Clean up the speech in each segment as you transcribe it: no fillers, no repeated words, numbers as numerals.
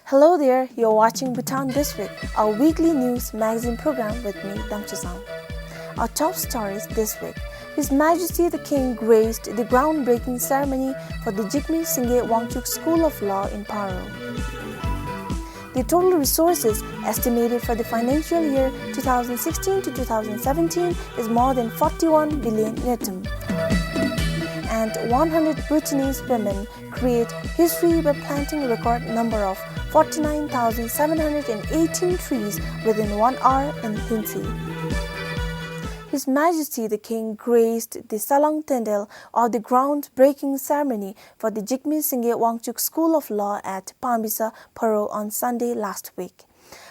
Hello there, you're watching Bhutan This Week, our weekly news magazine program with me, Damchasam. Our top stories this week. His Majesty the King graced the groundbreaking ceremony for the Jigme Singye Wangchuk School of Law in Paro. The total resources estimated for the financial year 2016 to 2017 is more than 41 billion Netum. And 100 Bhutanese women create history by planting a record number of 49,718 trees within 1 hour in Hinsi. His Majesty the King graced the Salang Tendel of the groundbreaking ceremony for the Jigme Singye Wangchuk School of Law at Pambisa, Paro on Sunday last week.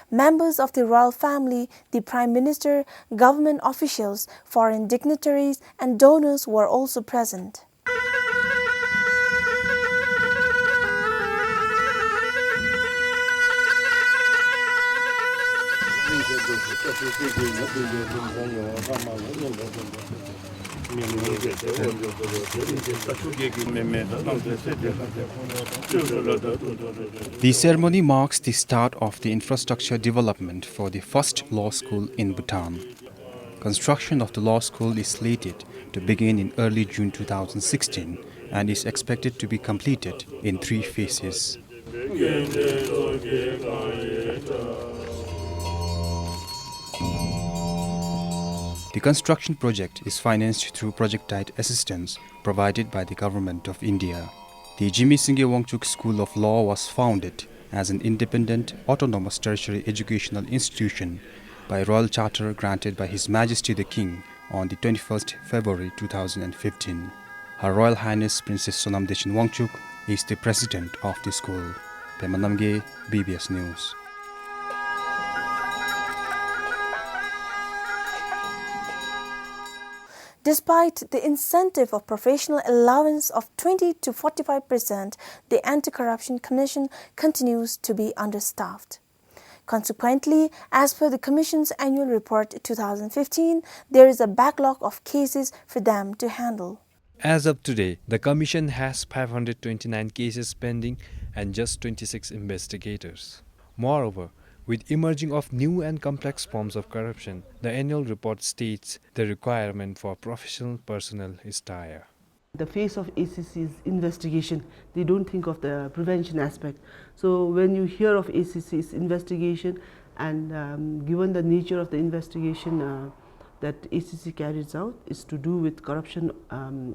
Members of the royal family, the Prime Minister, government officials, foreign dignitaries and donors were also present. The ceremony marks the start of the infrastructure development for the first law school in Bhutan. Construction of the law school is slated to begin in early June 2016 and is expected to be completed in 3 phases. The construction project is financed through project-type assistance provided by the Government of India. The Jigme Singye Wangchuk School of Law was founded as an independent, autonomous tertiary educational institution by royal charter granted by His Majesty the King on the 21st February 2015. Her Royal Highness Princess Sonam Deshin Wangchuk is the president of the school. Pemanamge, BBS News. Despite the incentive of professional allowance of 20 to 45%, the Anti-Corruption Commission continues to be understaffed. Consequently, as per the Commission's annual report 2015, there is a backlog of cases for them to handle. As of today, the Commission has 529 cases pending and just 26 investigators. Moreover, with emerging of new and complex forms of corruption, the annual report states the requirement for professional personnel is dire. The face of ACC's investigation, they don't think of the prevention aspect. So when you hear of ACC's investigation and given the nature of the investigation that ACC carries out is to do with corruption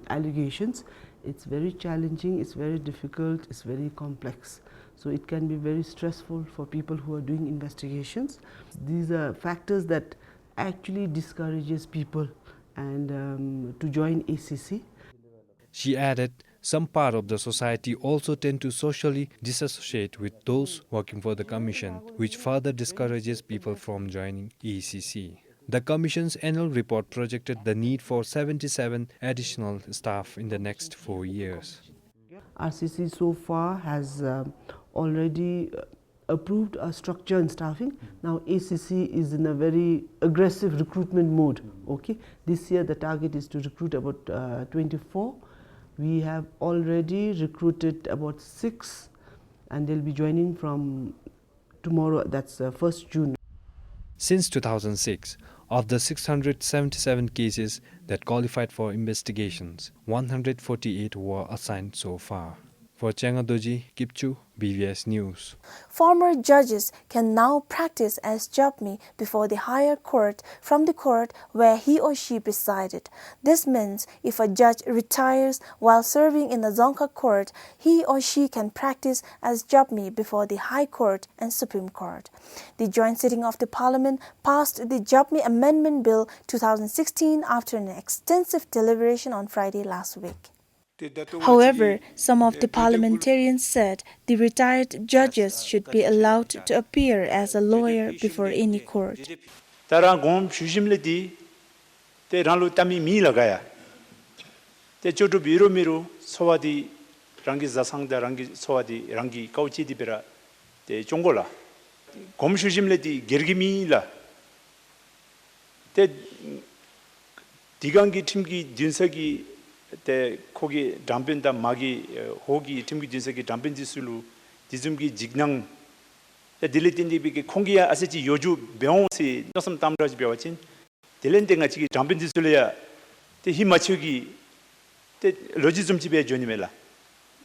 allegations, it's very challenging, it's very difficult, it's very complex. So it can be very stressful for people who are doing investigations. These are factors that actually discourages people and to join ACC. She added, some part of the society also tend to socially disassociate with those working for the Commission, which further discourages people from joining ACC. The Commission's annual report projected the need for 77 additional staff in the next 4 years. RCC so far has already approved a structure and staffing. Now ACC is in a very aggressive recruitment mode. Okay, this year the target is to recruit about 24. We have already recruited about 6 and they'll be joining from tomorrow, that's 1st June. Since 2006, of the 677 cases that qualified for investigations, 148 were assigned so far. For Changadoji Kipchu, BBS News. Former judges can now practice as jabmi before the higher court from the court where he or she presided. This means if a judge retires while serving in the Dzongkha court, he or she can practice as jabmi before the High Court and Supreme Court. The joint sitting of the Parliament passed the Jabmi Amendment Bill 2016 after an extensive deliberation on Friday last week. However, some of the parliamentarians said the retired judges should be allowed to appear as a lawyer before any court. 때 거기 담변다 마기 호기 팀기 진석이 담변 지술로 디즘기 직량 딜리틴디 비게 콩기야 아세지 요주 병원시 너섬 담러지 배웠진 딜렌데가 지기 잠빈지술이야 때 힘맞추기 때 로지즘 집에 줘니멜라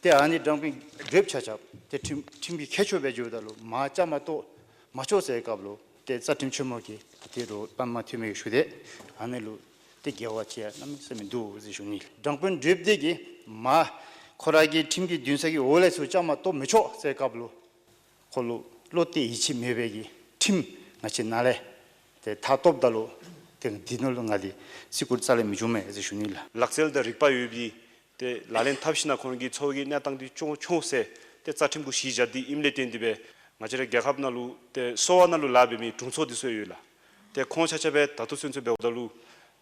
때 아니 덤핑 드립 차잡 때 팀기 캐쳐 배주다로 마짜마 또 맞춰서 해가블로 때 사팀 추모기 때로 밤마 팀에 슈데 안엘로 때 겨와치야 남스면 두 지슈니 덤핑 드립 되기 마 코라기 팀기 듄석이 올에서 짜마 또 미쳐 세가블로 콜로 로티 이치 메베기 팀 같이 나래 때 다톱달로 때 디놀로 가디 시쿠르살레 미주메 지슈니라 락셀더 리파유비 때 라렌 탑시나 코는기 초기 나땅디 총세 때 짜팀구 시자디 임레텐디베 마저레 개합나루 때 소와나루 라비미 중소디소유라 때 콘차차베 다투순스 베오달루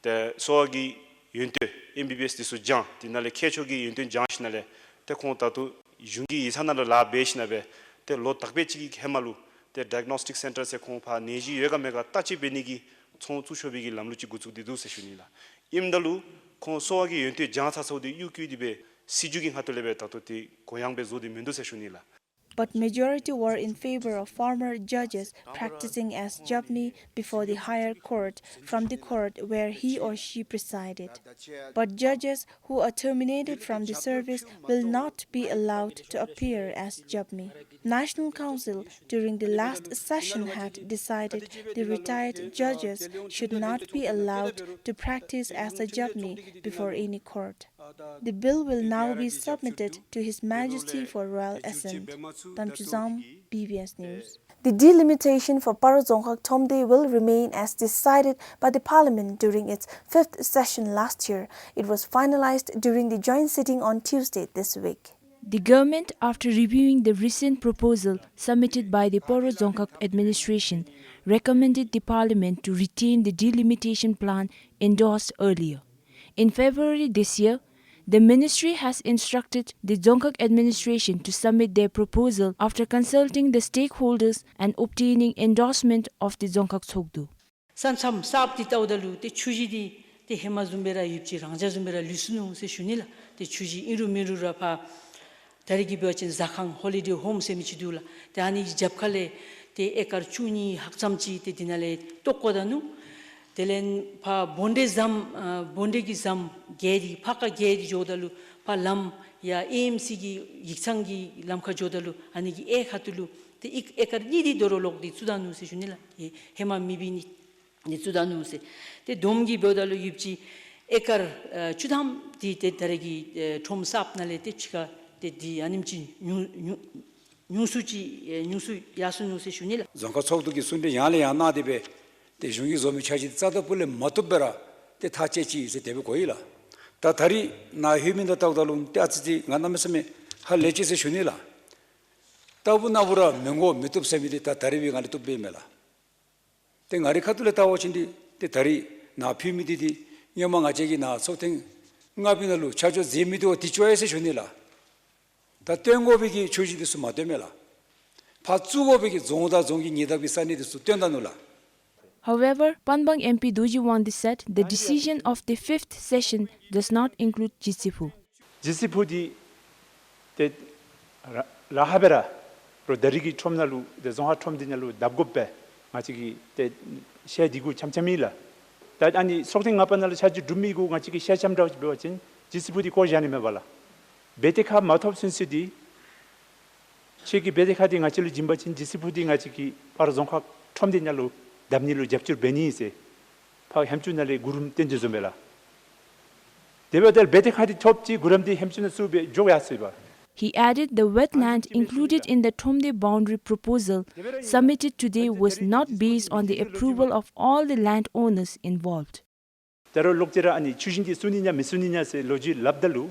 때 소와기 윤테 MBBS 디수 장 디날레 케초기 윤테 장시날레 때 콘타투 융기 이산나루 라베시나베 때 로탁베치기 헤말루 때 다이그노스틱 센터 세 콘파 네지 예가메가 따치 베니기 총추쇼비기 람루치 구츠디두 세슈니라 임달루 콘 소와기 윤테 장사소디 유큐디베 시주긴 하틀레베 타토티 고양베 조디 멘두 세슈니라 But majority were in favor of former judges practicing as jobni before the higher court from the court where he or she presided. But judges who are terminated from the service will not be allowed to appear as jobni. National Council during the last session had decided the retired judges should not be allowed to practice as a jobni before any court. The bill will now be submitted to His Majesty for royal assent. Tamchuzam, BBS News. The delimitation for Parozongkhak Thomde will remain as decided by the Parliament during its 5th session last year. It was finalized during the joint sitting on Tuesday this week. The government, after reviewing the recent proposal submitted by the Parozongkhak administration, recommended the Parliament to retain the delimitation plan endorsed earlier. In February this year, the ministry has instructed the Dzongkhak administration to submit their proposal after consulting the stakeholders and obtaining endorsement of the Dzongkhak Tsogdu. Sansam sabti taudalu te chujidi te hemazumbera yupchi rangjazumbera lusunu se shunila te chuji iru miru rapa tarigi bachin zakhang holiday home se michidula te ani japkhale te ekar chuni haksamchi te dinale tokodanu Telen pa bonde gi zam geri paka geri jodalu pa lam ya AMC gi yiksangi lam kha jodalu ani gi e khatulu te ekar nidi dorolog di sudanu se junila hema mibini ni sudanu se te domgi bodalu yipchi ekar chudam di te daregi thom sap nale te chika te di animchi nyusu yasunu se junila zonka chogdu gi sunde yale yana debe 때 중기 좀이 차지 짜다 볼래 못더베라 때 타체치 이제 대비 고이라 다 다리 나 휴민다 따고달은 때아지 간남에서메 할 레치세 슈니라 따부나부라 명고 메톱세미리 다 다리 위간에 또 베메라 때 가리 카툴레 따오친디 때 다리 나 피미디디 여망 아제기 나 소탱 응아비날로 자주 제미도 디초에서 슈니라 다 땡고비기 조지디스 마데메라 파츠고비기 종다 종기 니다 비산이디스 땡다노라 However, Panbang MP Doji Wandi said the decision of the 5th session does not include Jisipu. 지시푸디 때 라하베라 로 데리기 톰날루 데 종하 톰디날루 답고베 마치기 때 셰디구 참참이라 다 아니 속생 아빠날루 차지 룸미고 마치기 셰참다고 배웠진 지시푸디 고지아니메 발라 베테카 마톱신시디 체기 베테카디 마치루 짐바친 지시푸디 마치기 바로 종하 톰디날루 담닐로 잡줄 베니세 파 햄준날에 구름 땡겨줘메라 데베델 베데카디 톱지 구름디 햄준의 수베 조야스바 He added the wetland included in the Thomde boundary proposal submitted today was not based on the approval of all the landowners involved. 데로 록제라 아니 추신기 순이냐 미순이냐세 로지 랍달루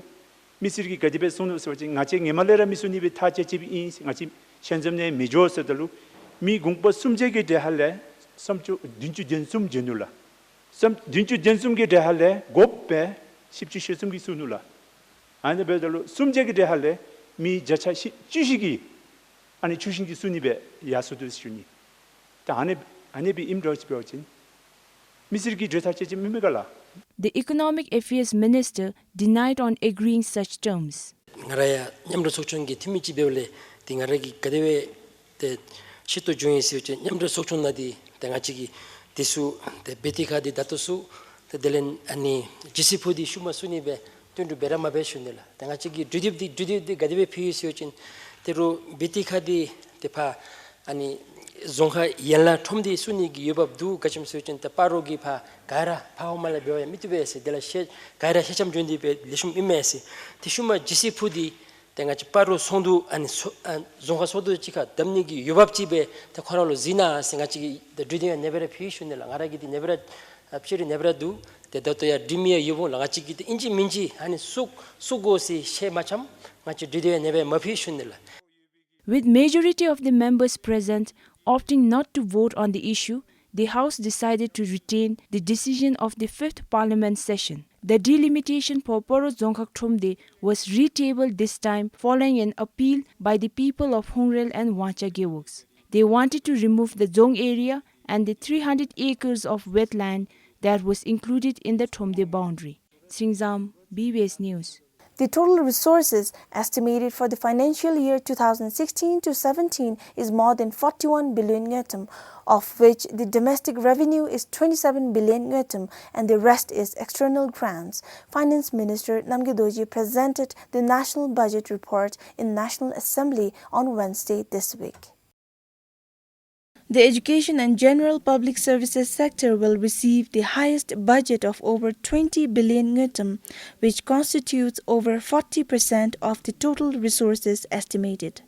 미스르기 가디베 손우서지 나체 녜말레라 미순이베 타체집이 인 나치 현점내 미조서들루 미 공법 숨제게 대할래 섬주 딘주 전숨 전율라 섬 딘주 전숨게 대할래 곱배 십주 실숨기 수눌라 아니 베들로 숨제게 대할래 미 자차 주식이 아니 주신기 순입에 야수들 수니 다 안에비 임러지 배워진 미스르기 제타체지 미메갈라 The Economic Affairs Minister denied on agreeing such terms. 나라야 냠로 속촌기 팀미지 배울래 딩아라기 가데웨 때 shito join si che nyamre sokchon na di tenga chigi tisu te betika di datosu te delen ani jisipu di shuma suni be tundu berama be shunela tenga chigi judib di gadibe phi si chin teru betika di te pha ani zongha yella thomdi suni gi yobab du kachim si chin te paro gi pha gaira pha mala be mitbe se dela she gaira shecham jondi be lishum imesi tishuma jisipu di tenga paro sondu ani zonga sodu chika damnigi yobabjibe ta khoralo zina singa chi the dreading never fish ne langara gi never apchiri never do the dotoya dimia yobo langa chi gi inji minji ani sugosi she macham ngachi dreading never mafish ne la. With majority of the members present opting not to vote on the issue, the House decided to retain the decision of the 5th Parliament session. The delimitation for Poro Dzongkhag Thomde was retabled this time following an appeal by the people of Hungrel and Wancha Gewuks. They wanted to remove the Dzong area and the 300 acres of wetland that was included in the Thomde boundary. Singzam, BBS News. The total resources estimated for the financial year 2016-17 is more than 41 billion ngötem, of which the domestic revenue is 27 billion ngötem and the rest is external grants. Finance Minister Namgyal Doji presented the National Budget Report in National Assembly on Wednesday this week. The education and general public services sector will receive the highest budget of over 20 billion ngötem, which constitutes over 40% of the total resources estimated.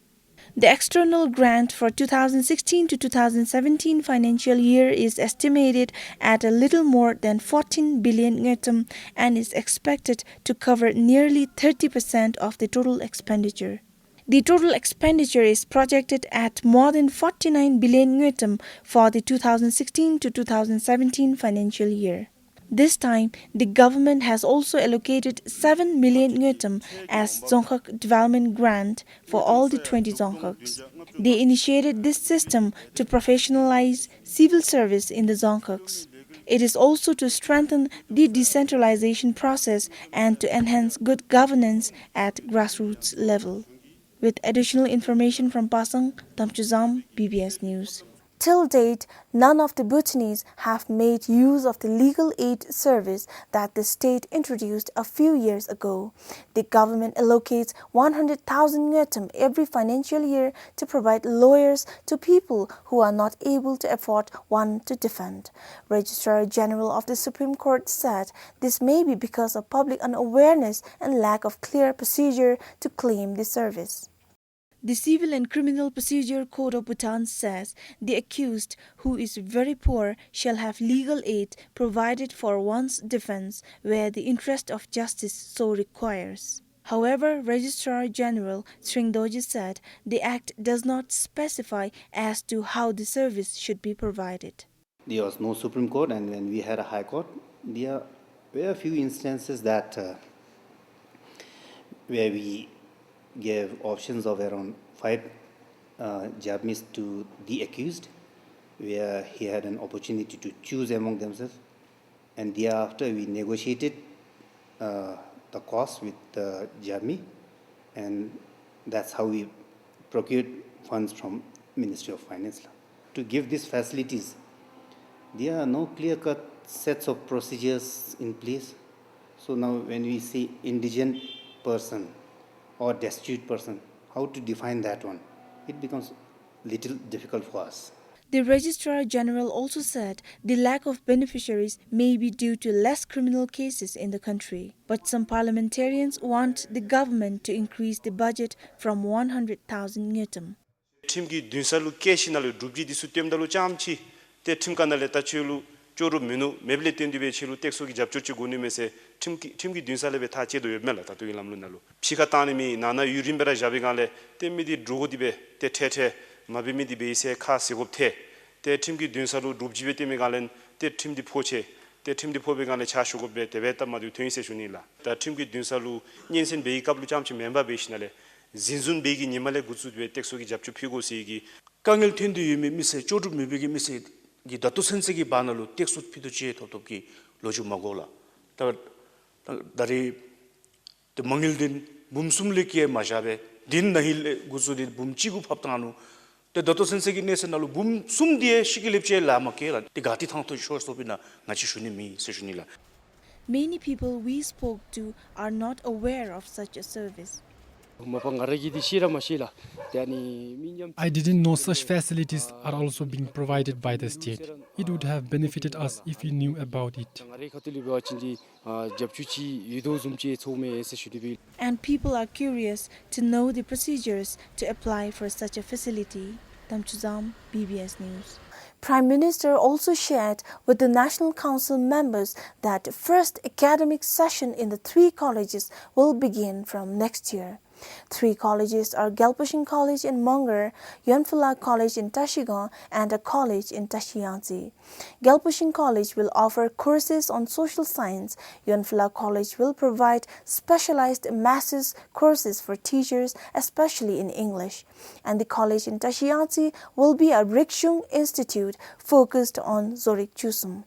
The external grant for 2016 to 2017 financial year is estimated at a little more than 14 billion ngötem and is expected to cover nearly 30% of the total expenditure. The total expenditure is projected at more than 49 billion ngötem for the 2016 to 2017 financial year. This time, the government has also allocated 7 million ngötem as Dzongkhag Development Grant for all the 20 Dzongkhags. They initiated this system to professionalize civil service in the Dzongkhags. It is also to strengthen the decentralization process and to enhance good governance at grassroots level. With additional information from Pasang, Tamchuzam, BBS News. Till date, none of the Bhutanese have made use of the legal aid service that the state introduced a few years ago. The government allocates 100,000 ngötem every financial year to provide lawyers to people who are not able to afford one to defend. Registrar General of the Supreme Court said this may be because of public unawareness and lack of clear procedure to claim the service. The Civil and Criminal Procedure Code of Bhutan says the accused who is very poor shall have legal aid provided for one's defense where the interest of justice so requires. However, Registrar General Sringdoji said the Act does not specify as to how the service should be provided. There was no Supreme Court, and when we had a High Court, there were a few instances that where we gave options of around 5 Japanese to the accused, where he had an opportunity to choose among themselves, and thereafter we negotiated the cost with the Japanese, and that's how we procured funds from Ministry of Finance. To give these facilities, there are no clear-cut sets of procedures in place. So now when we say indigent person or destitute person, how to define that one? It becomes little difficult for us. The Registrar General also said the lack of beneficiaries may be due to less criminal cases in the country. But some parliamentarians want the government to increase the budget from 100,000 ngötem. 팀기 듄살루 깨시날루 룹지 디수 땜달루 짬치 때 팀간날레 따치루 쪼루 메뉴 메블레 땐디베 치루 텍소기 잡조치 고니메세 팀기 듄살레베 다 제도 열멜라 다도기 람루날루 피가 따님이 나나 유림베라 자비간레 땜미디 드로고디베 때 테테 마비미디 베이세 카시곱테 때 팀기 듄살루 룹지베 땜미 간렌 때 팀디 포체 때 팀디 포베 간레 차슈고베 데베타 마두 퇴이세 슈닐라 다 팀기 듄살루 닌신 베이캅루 짬치 멤버 베이시날레 진순 베기 니말레 구츠베 텍소기 잡주 피고시기 강일 텐디 유미 미세 쪼루 메베기 미세 기 다투 센세기 바나루 텍소 피도지에 도토기 로주 마고라 다 다리 데 망일딘 붐숨레키에 마샤베 딘 나힐레 구츠디 붐치구 팝타누 the Dr. Sensei national boom sum die shikilipche la makela the gati thang to short stopina ngachi shuni mi seshunila. Many people we spoke to are not aware of such a service. I didn't know such facilities are also being provided by the state. It would have benefited us if we knew about it. And people are curious to know the procedures to apply for such a facility. Tamchuzam, BBS News. Prime Minister also shared with the National Council members that the first academic session in the 3 colleges will begin from next year. 3 colleges are Gelpashing College in Mongar, Yonphula College in Tashigon, and a college in Tashiyansi. Gelpashing College will offer courses on social science. Yonphula College will provide specialized master's courses for teachers, especially in English. And the college in Tashiyansi will be a Rikshung Institute focused on Zorik Chusum.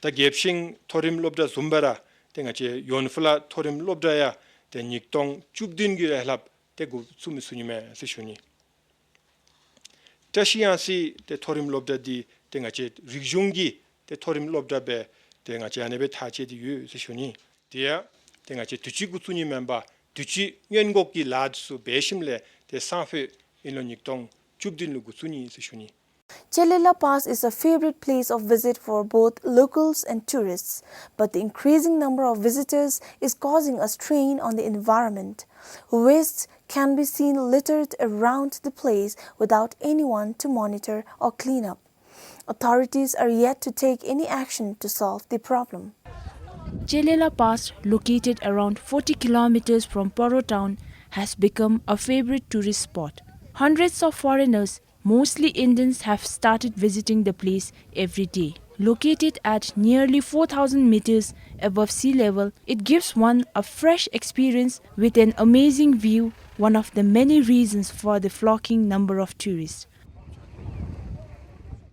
The Gelpashing Torim Lobda Zumbara, Tengache Yonphula Torim Lobdaya, the Niktong Chubdin Girelab, the Gu Sumisunime Sishuni. Tashiansi, the Torim Lobda di Tengache Rijungi, the Torim Lobda be, Tengache Anebe Tache di Yu Sishuni. Dear Tengache Tuchigusuni member, Tuchi Yengoki Ladsu Beshimle, the Sanfe in Niktong Chubdin Lugusuni Sishuni. Chelela Pass is a favorite place of visit for both locals and tourists, but the increasing number of visitors is causing a strain on the environment. Waste can be seen littered around the place without anyone to monitor or clean up. Authorities are yet to take any action to solve the problem. Chelela Pass, located around 40 kilometers from Poro town, has become a favorite tourist spot. Hundreds of foreigners, mostly Indians, have started visiting the place every day. Located at nearly 4,000 meters above sea level, it gives one a fresh experience with an amazing view, one of the many reasons for the flocking number of tourists.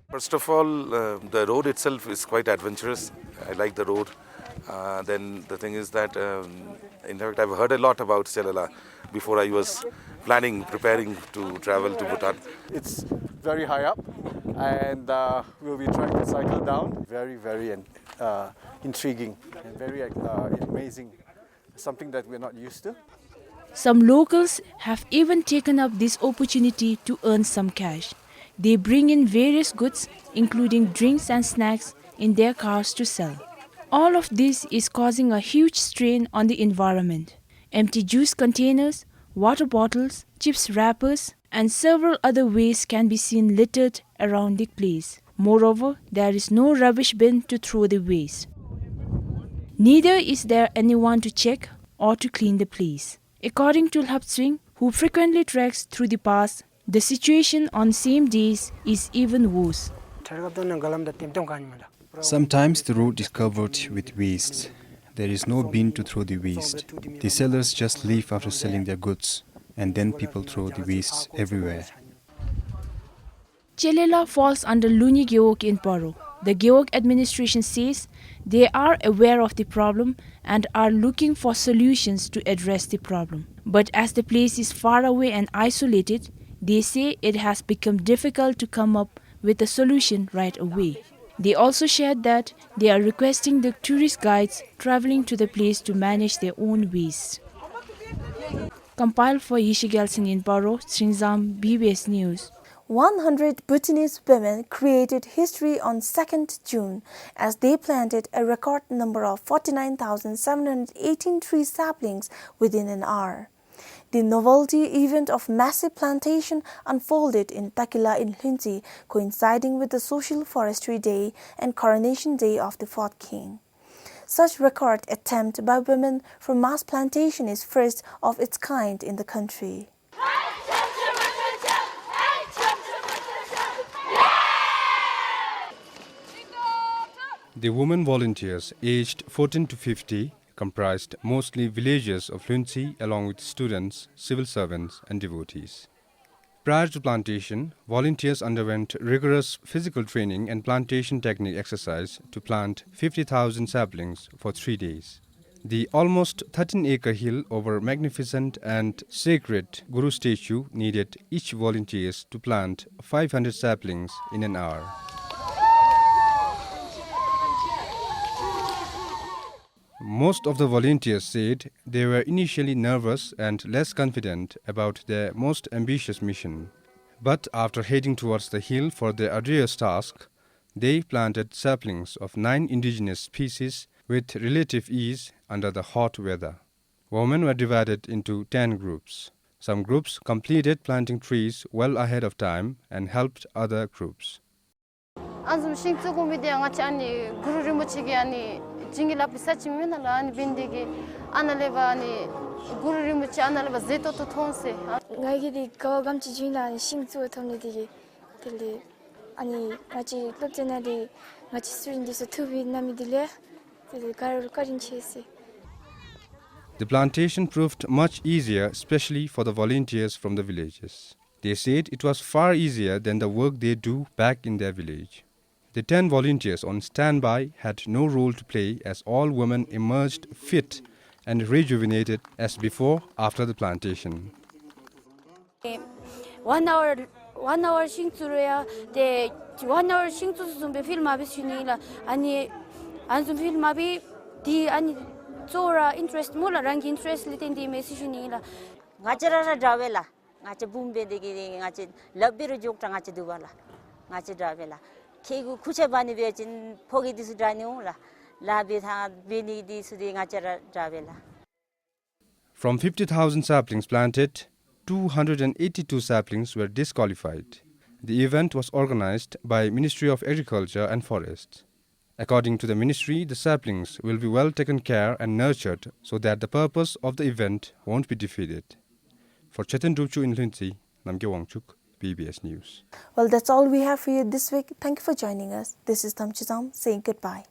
First of all, the road itself is quite adventurous. I like the road. Then the thing is that, in fact, I've heard a lot about Chelela before I was preparing to travel to Bhutan. It's very high up, and we'll be trying to cycle down. Very, very intriguing and very amazing. Something that we're not used to. Some locals have even taken up this opportunity to earn some cash. They bring in various goods, including drinks and snacks, in their cars to sell. All of this is causing a huge strain on the environment. Empty juice containers, water bottles, chips wrappers, and several other waste can be seen littered around the place. Moreover, there is no rubbish bin to throw the waste. Neither is there anyone to check or to clean the place. According to Lhapswing, who frequently treks through the pass, the situation on same days is even worse. Sometimes the road is covered with waste. There is no bin to throw the waste. The sellers just leave after selling their goods, and then people throw the waste everywhere. Chelela falls under Luni Geok in Paro. The Geok administration says they are aware of the problem and are looking for solutions to address the problem. But as the place is far away and isolated, they say it has become difficult to come up with a solution right away. They also shared that they are requesting the tourist guides traveling to the place to manage their own waste. Compiled for Yishigal Singh in Paro, Srinzam, BBS News. 100 Bhutanese women created history on 2nd June as they planted a record number of 49,718 tree saplings within an hour. The novelty event of massive plantation unfolded in Takila in Lhunti, coinciding with the Social Forestry Day and Coronation Day of the 4th King. Such record attempt by women for mass plantation is first of its kind in the country. The women volunteers aged 14 to 50 comprised mostly villagers of Lhunti along with students, civil servants and devotees. Prior to plantation, volunteers underwent rigorous physical training and plantation technique exercise to plant 50,000 saplings for 3 days. The almost 13-acre hill over magnificent and sacred Guru statue needed each volunteers to plant 500 saplings in an hour. Most of the volunteers said they were initially nervous and less confident about their most ambitious mission. But after heading towards the hill for their arduous task, they planted saplings of 9 indigenous species with relative ease under the hot weather. Women were divided into 10 groups. Some groups completed planting trees well ahead of time and helped other groups. The plantation proved much easier, especially for the volunteers from the villages. They said it was far easier than the work they do back in their village. The 10 volunteers on standby had no role to play as all women emerged fit and rejuvenated as before after the plantation. 1 hour singsuya the 1 hour singsu sumbe film abisunila ani anzum film abi di ani zora interest mula rangi interest litendi mesisunila ngachara drawela ngache bumbe degi ngache labbiru jokta ngache duwala ngache drawela kegu kuche bani bejin pogi disu draniula labi tha beni disu di ngachara drawela. From 50,000 saplings planted, 282 saplings were disqualified. The event was organized by Ministry of Agriculture and Forests. According to the ministry, the saplings will be well taken care and nurtured so that the purpose of the event won't be defeated. For Chetan Dupchu in Lindsay, Namge Wangchuk, PBS News. Well, that's all we have for you this week. Thank you for joining us. This is Tamchizam saying goodbye.